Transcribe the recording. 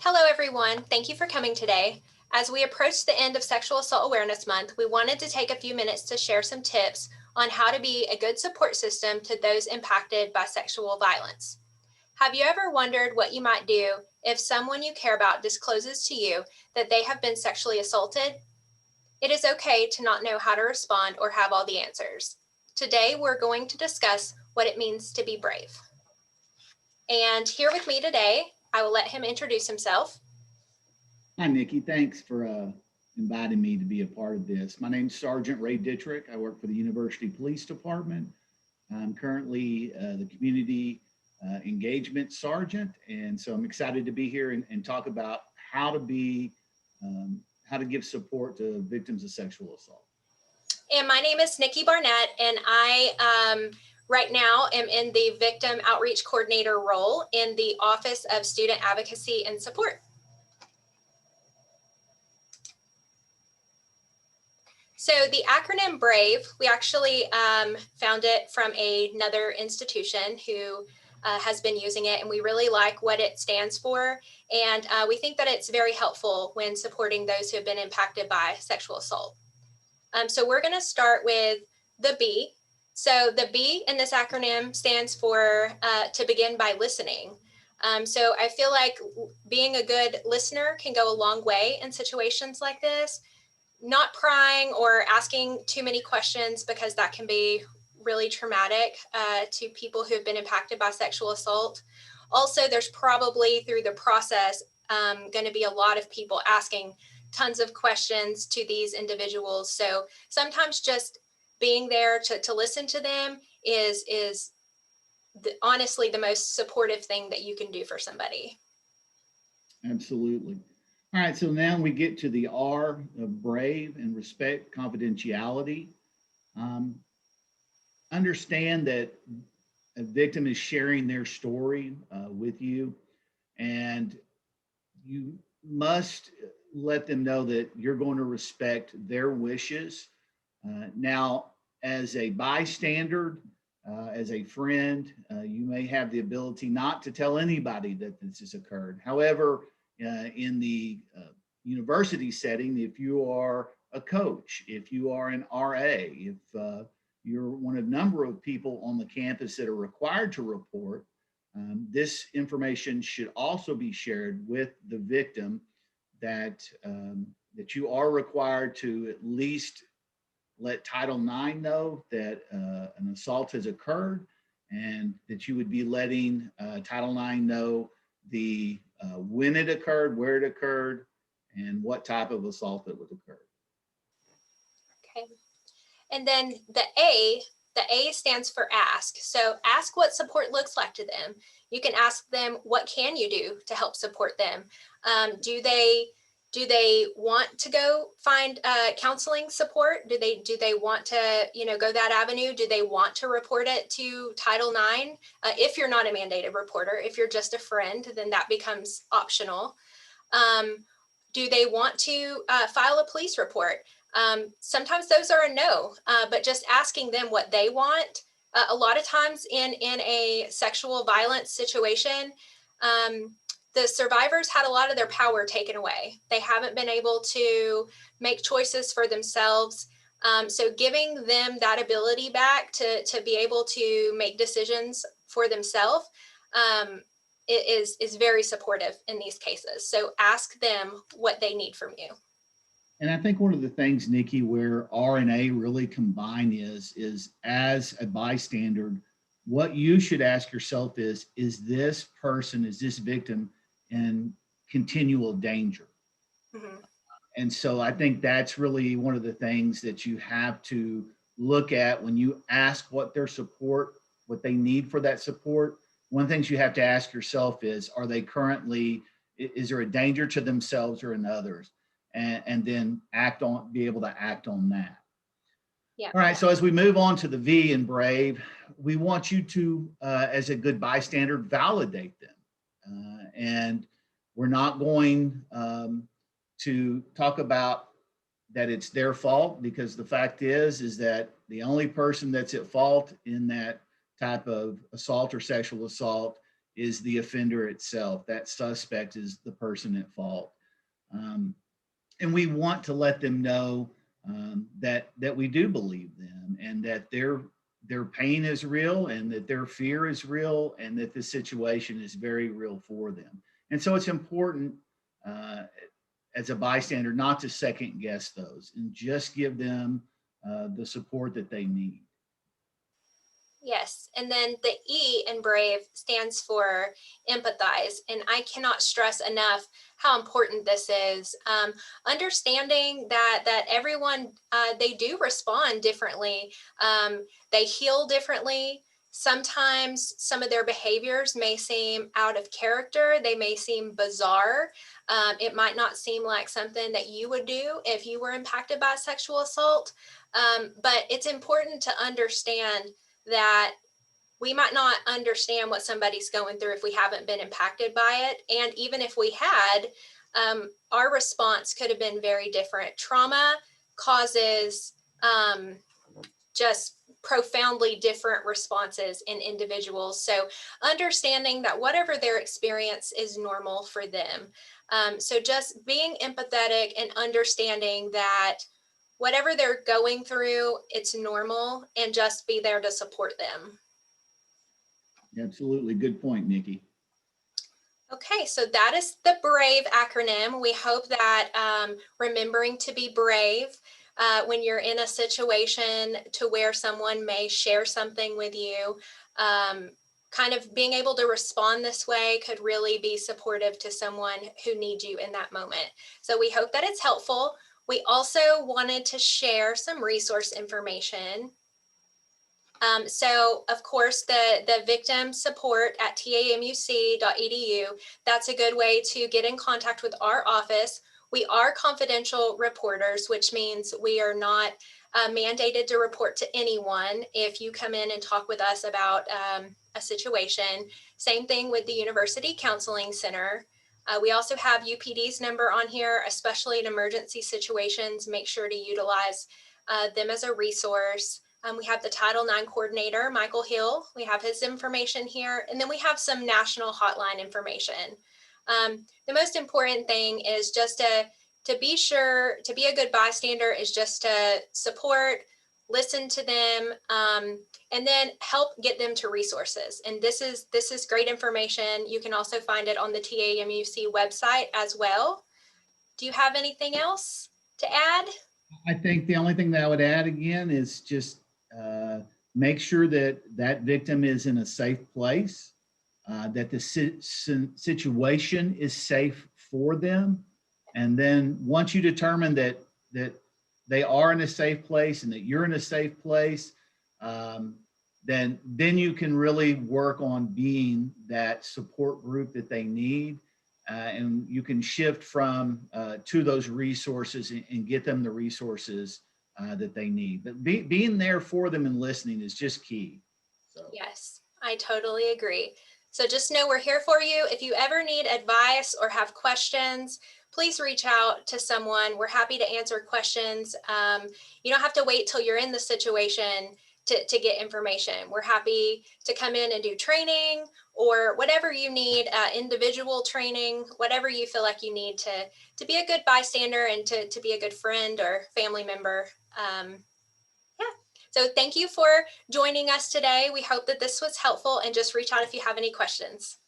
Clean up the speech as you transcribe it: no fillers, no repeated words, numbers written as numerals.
Hello, everyone. Thank you for coming today. As we approach the end of Sexual Assault Awareness Month, we wanted to take a few minutes to share some tips on how to be a good support system to those impacted by sexual violence. Have you ever wondered what you might do if someone you care about discloses to you that they have been sexually assaulted? It is okay to not know how to respond or have all the answers. Today, we're going to discuss what it means to be brave. And here with me today, I will let him introduce himself. Hi, Nikki. Thanks for inviting me to be a part of this. My name's Sergeant Ray Ditrick. I work for the University Police Department. I'm currently the Community Engagement Sergeant, and so I'm excited to be here and talk about how to give support to victims of sexual assault. And my name is Nikki Barnett, and I right now am in the Victim Outreach Coordinator role in the Office of Student Advocacy and Support. So the acronym BRAVE, we actually found it from another institution who has been using it, and we really like what it stands for. And we think that it's very helpful when supporting those who have been impacted by sexual assault. So we're going to start with the B. So the B in this acronym stands for to begin by listening. So I feel like being a good listener can go a long way in situations like this. Not prying or asking too many questions, because that can be really traumatic to people who have been impacted by sexual assault. Also, there's probably through the process going to be a lot of people asking tons of questions to these individuals. So sometimes just being there to listen to them is honestly the most supportive thing that you can do for somebody. Absolutely. All right, so now we get to the R of brave and respect confidentiality. Understand that a victim is sharing their story with you, and you must let them know that you're going to respect their wishes. Now, as a bystander, as a friend, you may have the ability not to tell anybody that this has occurred. However, in the university setting, if you are a coach, if you are an RA, if you're one of a number of people on the campus that are required to report, this information should also be shared with the victim, that you are required to at least let Title IX know that an assault has occurred, and that you would be letting Title IX know the when it occurred, where it occurred, and what type of assault that would occur. Okay. And then the A stands for ask. So ask what support looks like to them. You can ask them, what can you do to help support them? Do they want to go find counseling support? Do they want to, go that avenue? Do they want to report it to Title IX? If you're not a mandated reporter, if you're just a friend, then that becomes optional. Do they want to file a police report? Sometimes those are a no, but just asking them what they want. A lot of times in a sexual violence situation, the survivors had a lot of their power taken away. They haven't been able to make choices for themselves. So giving them that ability back to be able to make decisions for themselves is very supportive in these cases. So ask them what they need from you. And I think one of the things, Nikki, where R and A really combine is as a bystander, what you should ask yourself is this person, is this victim in continual danger? Mm-hmm. And so I think that's really one of the things that you have to look at when you ask what their support, what they need for that support. One of the things you have to ask yourself is is there a danger to themselves or in others? And then be able to act on that. Yeah. All right, so as we move on to the V in brave, we want you to, as a good bystander, validate them. And we're not going to talk about that it's their fault, because the fact is that the only person that's at fault in that type of assault or sexual assault is the offender itself. That suspect is the person at fault. And we want to let them know that we do believe them, and that their pain is real, and that their fear is real, and that the situation is very real for them. And so it's important as a bystander not to second guess those, and just give them the support that they need. Yes, and then the E in BRAVE stands for empathize, and I cannot stress enough how important this is. Understanding that everyone, they do respond differently. They heal differently. Sometimes some of their behaviors may seem out of character. They may seem bizarre. It might not seem like something that you would do if you were impacted by sexual assault. But it's important to understand that we might not understand what somebody's going through if we haven't been impacted by it. And even if we had, our response could have been very different. Trauma causes just profoundly different responses in individuals. So understanding that whatever their experience is normal for them. So just being empathetic and understanding that whatever they're going through, it's normal, and just be there to support them. Absolutely. Good point, Nikki. Okay, so that is the BRAVE acronym. We hope that remembering to be brave when you're in a situation to where someone may share something with you, kind of being able to respond this way could really be supportive to someone who needs you in that moment. So we hope that it's helpful. We also wanted to share some resource information. So of course, the victim support at tamuc.edu, that's a good way to get in contact with our office. We are confidential reporters, which means we are not mandated to report to anyone if you come in and talk with us about a situation. Same thing with the University Counseling Center. We also have UPD's number on here, especially in emergency situations. Make sure to utilize them as a resource. We have the Title IX coordinator, Michael Hill. We have his information here. And then we have some national hotline information. The most important thing is just to be sure, to be a good bystander is just to support, listen to them, and then help get them to resources. And this is great information. You can also find it on the TAMUC website as well. Do you have anything else to add? I think the only thing that I would add again is just make sure that that victim is in a safe place, that the situation is safe for them. And then once you determine that they are in a safe place and that you're in a safe place, then you can really work on being that support group that they need. And you can shift from to those resources and get them the resources that they need. But being there for them and listening is just key. So. Yes, I totally agree. So just know we're here for you. If you ever need advice or have questions, please reach out to someone. We're happy to answer questions. You don't have to wait till you're in the situation to get information. We're happy to come in and do training or whatever you need, individual training, whatever you feel like you need to be a good bystander and to be a good friend or family member. Yeah. So thank you for joining us today. We hope that this was helpful, and just reach out if you have any questions.